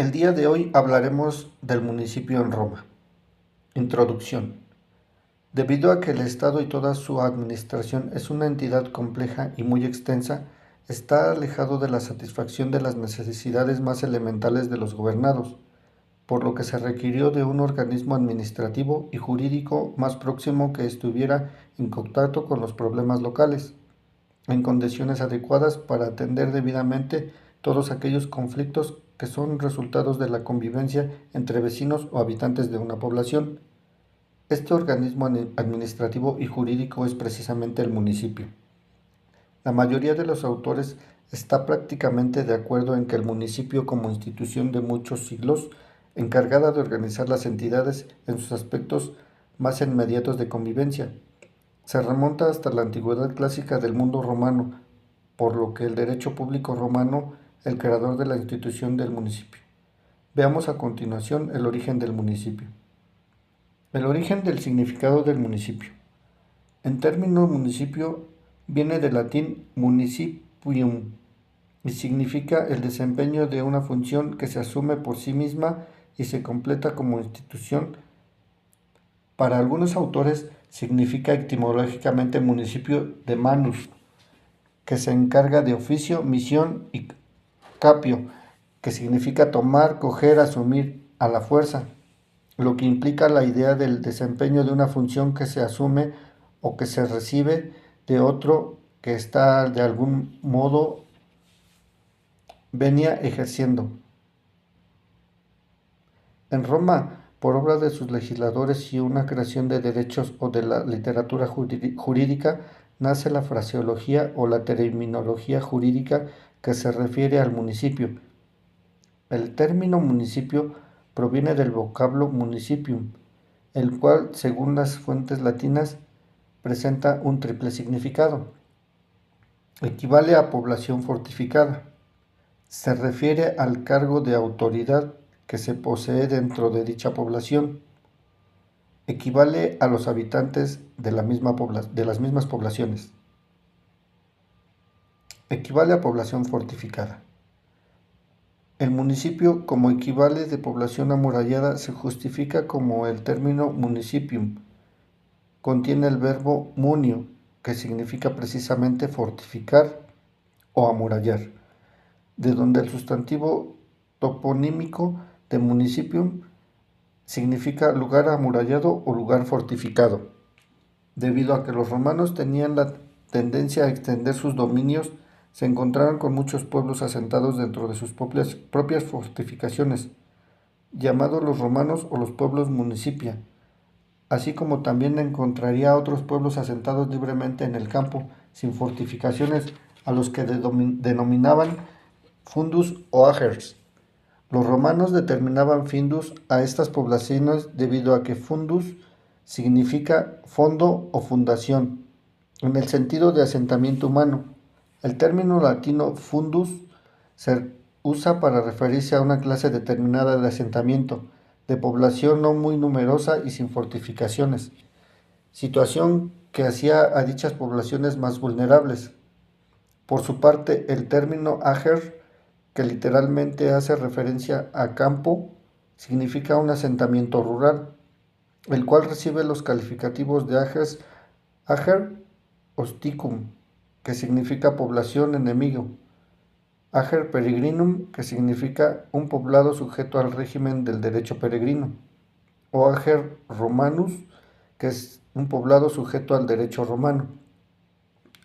El día de hoy hablaremos del municipio en Roma. Introducción. Debido a que el Estado y toda su administración es una entidad compleja y muy extensa, está alejado de la satisfacción de las necesidades más elementales de los gobernados, por lo que se requirió de un organismo administrativo y jurídico más próximo que estuviera en contacto con los problemas locales, en condiciones adecuadas para atender debidamente todos aquellos conflictos que son resultados de la convivencia entre vecinos o habitantes de una población. Este organismo administrativo y jurídico es precisamente el municipio. La mayoría de los autores está prácticamente de acuerdo en que el municipio, como institución de muchos siglos, encargada de organizar las entidades en sus aspectos más inmediatos de convivencia, se remonta hasta la antigüedad clásica del mundo romano, por lo que el derecho público romano, el creador de la institución del municipio. Veamos a continuación el origen del municipio. El origen del significado del municipio. En término municipio viene del latín municipium y significa el desempeño de una función que se asume por sí misma y se completa como institución. Para algunos autores significa etimológicamente municipio de manus, que se encarga de oficio, misión, y capio, que significa tomar, coger, asumir a la fuerza, lo que implica la idea del desempeño de una función que se asume o que se recibe de otro que está de algún modo venía ejerciendo. En Roma, por obra de sus legisladores y una creación de derechos o de la literatura jurídica, nace la fraseología o la terminología jurídica que se refiere al municipio. El término municipio proviene del vocablo municipium, el cual, según las fuentes latinas, presenta un triple significado. Equivale a población fortificada. Se refiere al cargo de autoridad que se posee dentro de dicha población. Equivale a los habitantes de las mismas poblaciones. Equivale a población fortificada. El municipio, como equivale de población amurallada, se justifica como el término municipium. Contiene el verbo munio, que significa precisamente fortificar o amurallar, de donde el sustantivo toponímico de municipium significa lugar amurallado o lugar fortificado. Debido a que los romanos tenían la tendencia a extender sus dominios, se encontraron con muchos pueblos asentados dentro de sus propias fortificaciones, llamados los romanos o los pueblos municipia, así como también encontraría otros pueblos asentados libremente en el campo, sin fortificaciones, a los que denominaban fundus o agers. Los romanos determinaban findus a estas poblaciones debido a que fundus significa fondo o fundación, en el sentido de asentamiento humano. El término latino fundus se usa para referirse a una clase determinada de asentamiento, de población no muy numerosa y sin fortificaciones, situación que hacía a dichas poblaciones más vulnerables. Por su parte, el término ager, que literalmente hace referencia a campo, significa un asentamiento rural, el cual recibe los calificativos de ager osticum, que significa población enemigo, ager peregrinum, que significa un poblado sujeto al régimen del derecho peregrino, o ager romanus, que es un poblado sujeto al derecho romano.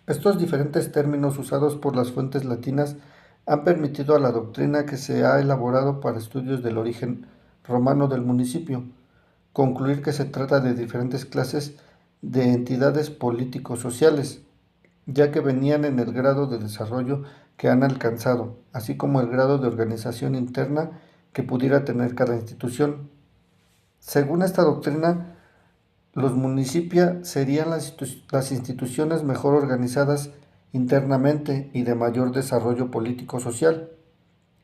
Estos diferentes términos usados por las fuentes latinas han permitido a la doctrina que se ha elaborado para estudios del origen romano del municipio concluir que se trata de diferentes clases de entidades político-sociales, ya que venían en el grado de desarrollo que han alcanzado, así como el grado de organización interna que pudiera tener cada institución. Según esta doctrina, los municipia serían las instituciones mejor organizadas internamente y de mayor desarrollo político-social,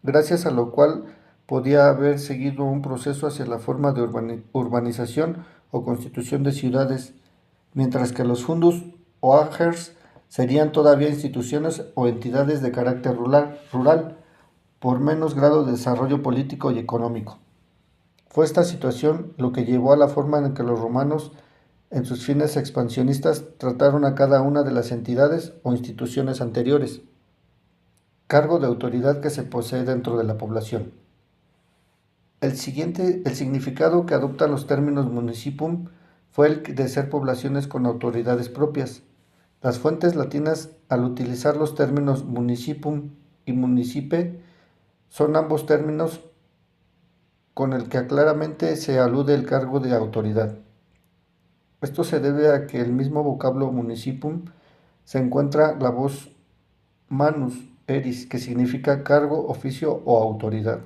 gracias a lo cual podía haber seguido un proceso hacia la forma de urbanización o constitución de ciudades, mientras que los fundus o agers serían todavía instituciones o entidades de carácter rural, por menos grado de desarrollo político y económico. Fue esta situación lo que llevó a la forma en que los romanos, en sus fines expansionistas, trataron a cada una de las entidades o instituciones anteriores, cargo de autoridad que se posee dentro de la población. El significado que adoptan los términos municipum fue el de ser poblaciones con autoridades propias. Las fuentes latinas, al utilizar los términos municipum y municipe, son ambos términos con el que claramente se alude el cargo de autoridad. Esto se debe a que el mismo vocablo municipum se encuentra la voz manus eris, que significa cargo, oficio o autoridad.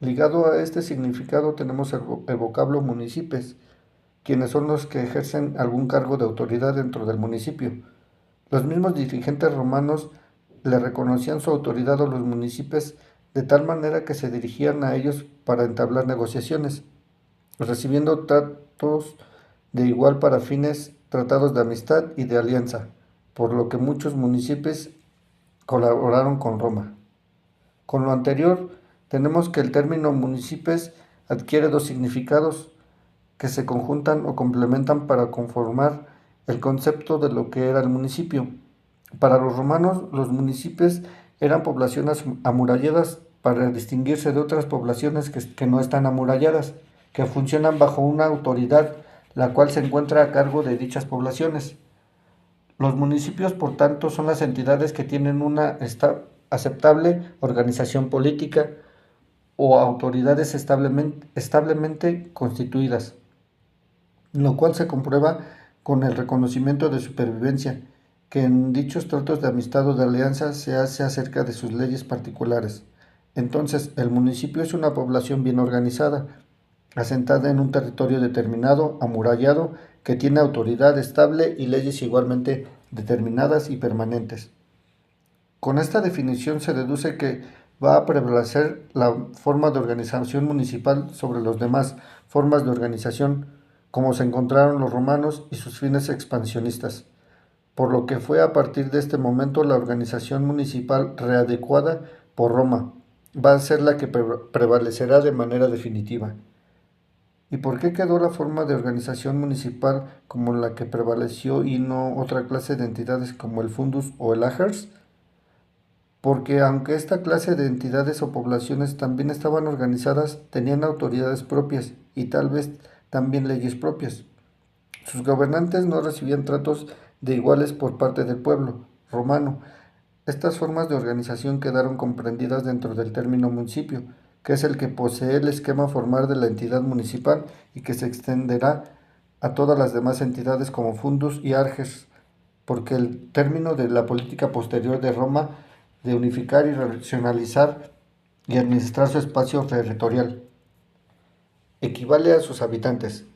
Ligado a este significado tenemos el vocablo municipes, quienes son los que ejercen algún cargo de autoridad dentro del municipio. Los mismos dirigentes romanos le reconocían su autoridad a los municipios de tal manera que se dirigían a ellos para entablar negociaciones, recibiendo tratos de igual para fines, tratados de amistad y de alianza, por lo que muchos municipios colaboraron con Roma. Con lo anterior, tenemos que el término municipios adquiere dos significados que se conjuntan o complementan para conformar el concepto de lo que era el municipio. Para los romanos, los municipios eran poblaciones amuralladas para distinguirse de otras poblaciones que no están amuralladas, que funcionan bajo una autoridad, la cual se encuentra a cargo de dichas poblaciones. Los municipios, por tanto, son las entidades que tienen una aceptable organización política o autoridades establemente constituidas, lo cual se comprueba con el reconocimiento de supervivencia, que en dichos tratos de amistad o de alianza se hace acerca de sus leyes particulares. Entonces, el municipio es una población bien organizada, asentada en un territorio determinado, amurallado, que tiene autoridad estable y leyes igualmente determinadas y permanentes. Con esta definición se deduce que va a prevalecer la forma de organización municipal sobre las demás formas de organización, como se encontraron los romanos y sus fines expansionistas, por lo que fue a partir de este momento la organización municipal readecuada por Roma va a ser la que prevalecerá de manera definitiva. ¿Y por qué quedó la forma de organización municipal como la que prevaleció y no otra clase de entidades como el fundus o el agers? Porque aunque esta clase de entidades o poblaciones también estaban organizadas, tenían autoridades propias y tal vez también leyes propias. Sus gobernantes no recibían tratos de iguales por parte del pueblo romano. Estas formas de organización quedaron comprendidas dentro del término municipio, que es el que posee el esquema formal de la entidad municipal y que se extenderá a todas las demás entidades como fundus y arges, porque el término de la política posterior de Roma de unificar y racionalizar y administrar su espacio territorial equivale a sus habitantes.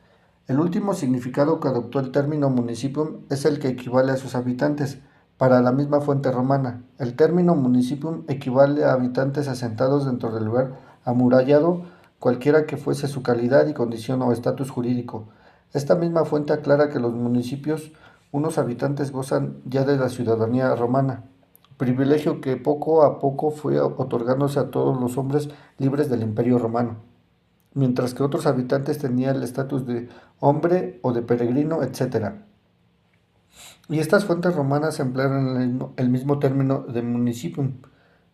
El último significado que adoptó el término municipium es el que equivale a sus habitantes, para la misma fuente romana. El término municipium equivale a habitantes asentados dentro del lugar amurallado, cualquiera que fuese su calidad y condición o estatus jurídico. Esta misma fuente aclara que los municipios, unos habitantes gozan ya de la ciudadanía romana, privilegio que poco a poco fue otorgándose a todos los hombres libres del Imperio Romano, mientras que otros habitantes tenían el estatus de hombre o de peregrino, etc. Y estas fuentes romanas emplearon el mismo término de municipium,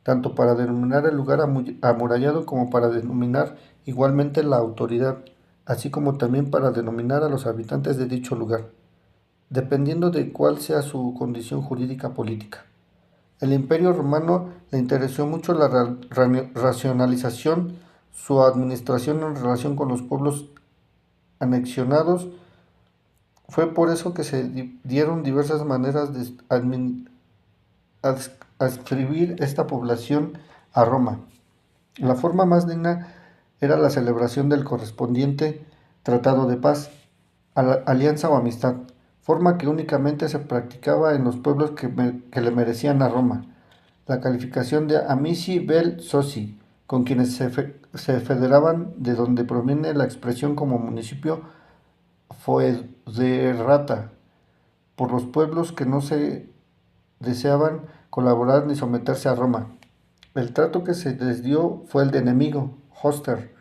tanto para denominar el lugar amurallado como para denominar igualmente la autoridad, así como también para denominar a los habitantes de dicho lugar, dependiendo de cuál sea su condición jurídica política. El Imperio Romano le interesó mucho la racionalización, su administración en relación con los pueblos anexionados. Fue por eso que se dieron diversas maneras de adscribir esta población a Roma. La forma más digna era la celebración del correspondiente tratado de paz, alianza o amistad, forma que únicamente se practicaba en los pueblos que le merecían a Roma. La calificación de amici vel soci, con quienes se federaban, de donde proviene la expresión como municipio foederata, por los pueblos que no se deseaban colaborar ni someterse a Roma. El trato que se les dio fue el de enemigo, hoster,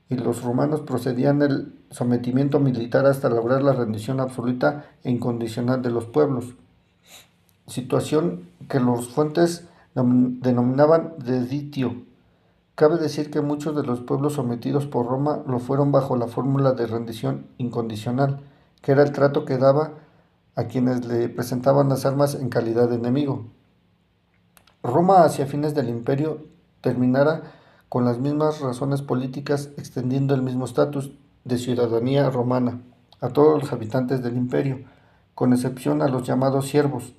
y los romanos procedían el sometimiento militar hasta lograr la rendición absoluta e incondicional de los pueblos, situación que los fuentes denominaban deditio. Cabe decir que muchos de los pueblos sometidos por Roma lo fueron bajo la fórmula de rendición incondicional, que era el trato que daba a quienes le presentaban las armas en calidad de enemigo. Roma, hacia fines del imperio, terminara con las mismas razones políticas, extendiendo el mismo estatus de ciudadanía romana a todos los habitantes del imperio, con excepción a los llamados siervos.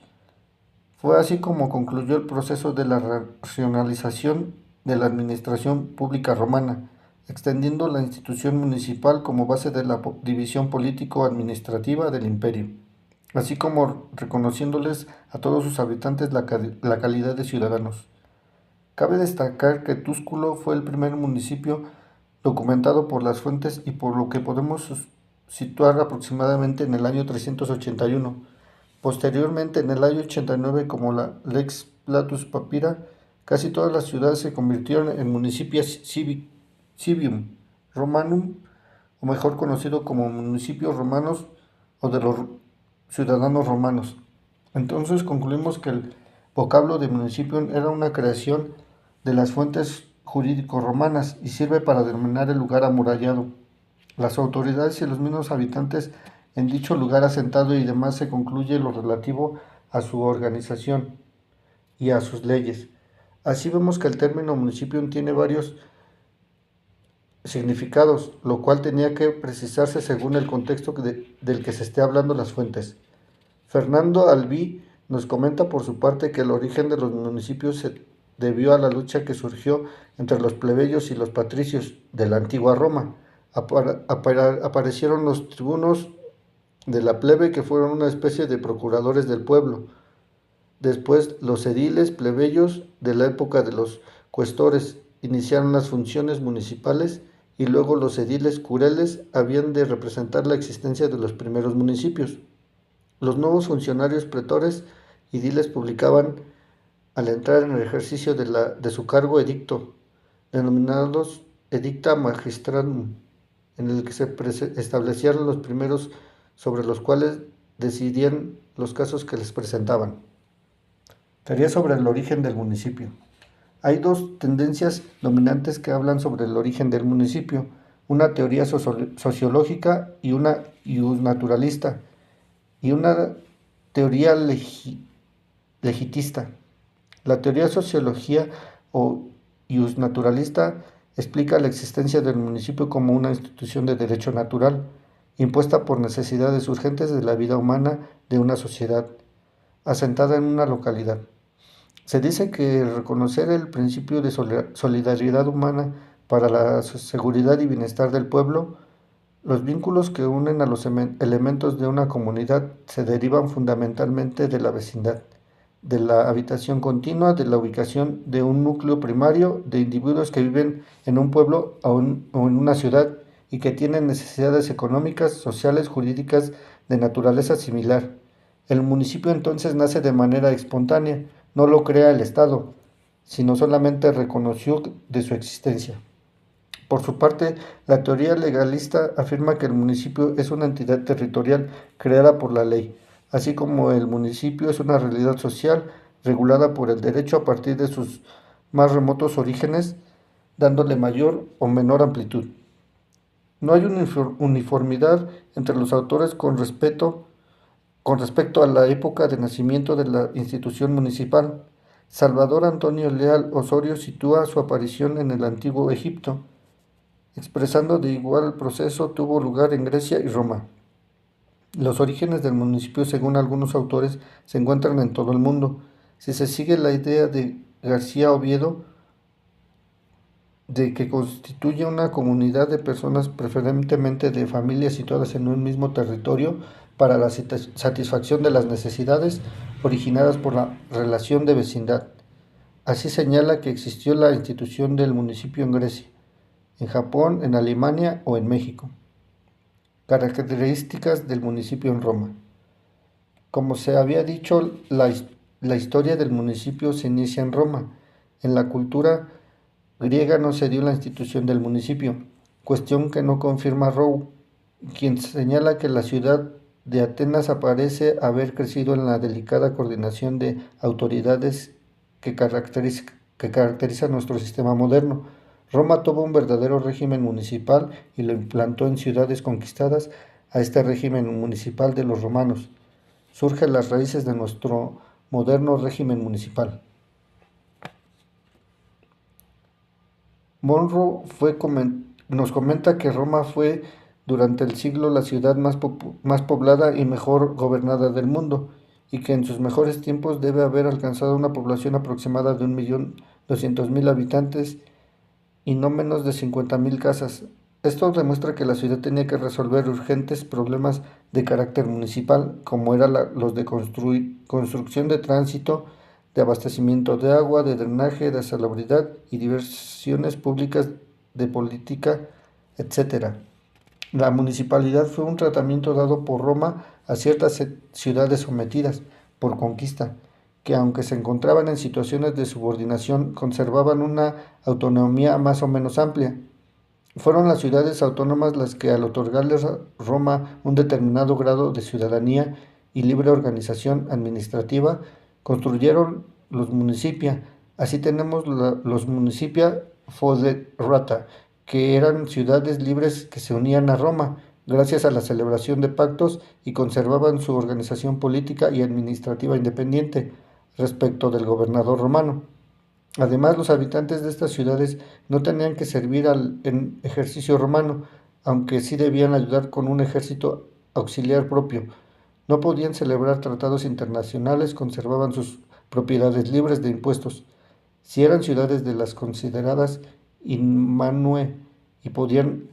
Fue así como concluyó el proceso de la racionalización de la administración pública romana, extendiendo la institución municipal como base de la división político-administrativa del imperio, así como reconociéndoles a todos sus habitantes la calidad de ciudadanos. Cabe destacar que Túsculo fue el primer municipio documentado por las fuentes y por lo que podemos situar aproximadamente en el año 381. Posteriormente, en el año 89, como la Lex Platus Papira, casi todas las ciudades se convirtieron en municipios civium romanum, o mejor conocido como municipios romanos o de los ciudadanos romanos. Entonces concluimos que el vocablo de municipio era una creación de las fuentes jurídico-romanas y sirve para denominar el lugar amurallado. Las autoridades y los mismos habitantes en dicho lugar asentado y demás se concluye lo relativo a su organización y a sus leyes. Así vemos que el término municipio tiene varios significados, lo cual tenía que precisarse según el contexto del que se esté hablando las fuentes. Fernando Albí nos comenta por su parte que el origen de los municipios se debió a la lucha que surgió entre los plebeyos y los patricios de la antigua Roma. Aparecieron los tribunos de la plebe, que fueron una especie de procuradores del pueblo. Después, los ediles plebeyos de la época de los cuestores iniciaron las funciones municipales y luego los ediles cureles habían de representar la existencia de los primeros municipios. Los nuevos funcionarios pretores y ediles publicaban al entrar en el ejercicio de su cargo edicto, denominados Edicta Magistranum, en el que se establecieron los primeros sobre los cuales decidían los casos que les presentaban. Teoría sobre el origen del municipio. Hay dos tendencias dominantes que hablan sobre el origen del municipio, una teoría sociológica y una iusnaturalista, y una teoría legitista. La teoría sociología o iusnaturalista explica la existencia del municipio como una institución de derecho natural, impuesta por necesidades urgentes de la vida humana de una sociedad, asentada en una localidad. Se dice que reconocer el principio de solidaridad humana para la seguridad y bienestar del pueblo, los vínculos que unen a los elementos de una comunidad se derivan fundamentalmente de la vecindad, de la habitación continua, de la ubicación de un núcleo primario de individuos que viven en un pueblo o en una ciudad y que tienen necesidades económicas, sociales, jurídicas de naturaleza similar. El municipio entonces nace de manera espontánea, no lo crea el Estado, sino solamente reconoció de su existencia. Por su parte, la teoría legalista afirma que el municipio es una entidad territorial creada por la ley, así como el municipio es una realidad social regulada por el derecho a partir de sus más remotos orígenes, dándole mayor o menor amplitud. No hay uniformidad entre los autores con respecto a la época de nacimiento de la institución municipal. Salvador Antonio Leal Osorio sitúa su aparición en el antiguo Egipto, expresando de igual proceso tuvo lugar en Grecia y Roma. Los orígenes del municipio, según algunos autores, se encuentran en todo el mundo. Si se sigue la idea de García Oviedo, de que constituye una comunidad de personas, preferentemente de familias situadas en un mismo territorio, para la satisfacción de las necesidades originadas por la relación de vecindad. Así señala que existió la institución del municipio en Grecia, en Japón, en Alemania o en México. Características del municipio en Roma. Como se había dicho, la historia del municipio se inicia en Roma. En la cultura griega no se dio la institución del municipio, cuestión que no confirma Rowe, quien señala que la ciudad de Atenas aparece haber crecido en la delicada coordinación de autoridades que caracteriza nuestro sistema moderno. Roma tuvo un verdadero régimen municipal y lo implantó en ciudades conquistadas a este régimen municipal de los romanos. Surgen las raíces de nuestro moderno régimen municipal. Monroe nos comenta que Roma fue durante el siglo la ciudad más poblada y mejor gobernada del mundo, y que en sus mejores tiempos debe haber alcanzado una población aproximada de 1.200.000 habitantes y no menos de 50.000 casas. Esto demuestra que la ciudad tenía que resolver urgentes problemas de carácter municipal, como eran los de construcción de tránsito, de abastecimiento de agua, de drenaje, de salubridad y diversiones públicas de política, etc. La municipalidad fue un tratamiento dado por Roma a ciertas ciudades sometidas por conquista, que aunque se encontraban en situaciones de subordinación, conservaban una autonomía más o menos amplia. Fueron las ciudades autónomas las que, al otorgarles a Roma un determinado grado de ciudadanía y libre organización administrativa, construyeron los municipia. Así tenemos los municipia foederata, que eran ciudades libres que se unían a Roma gracias a la celebración de pactos y conservaban su organización política y administrativa independiente respecto del gobernador romano. Además, los habitantes de estas ciudades no tenían que servir en ejercicio romano, aunque sí debían ayudar con un ejército auxiliar propio. No podían celebrar tratados internacionales, conservaban sus propiedades libres de impuestos, si eran ciudades de las consideradas inmanue y podían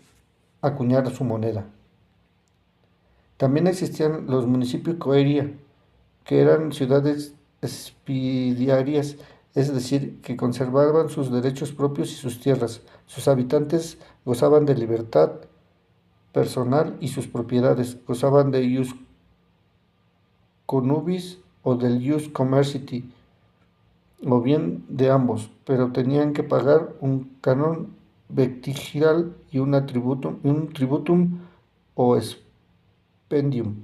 acuñar su moneda. También existían los municipios coeria, que eran ciudades espidiarias, es decir, que conservaban sus derechos propios y sus tierras. Sus habitantes gozaban de libertad personal y sus propiedades gozaban de ius conubis o del ius commerciati, o bien de ambos, pero tenían que pagar un canon vectigial y un tributum o expendium.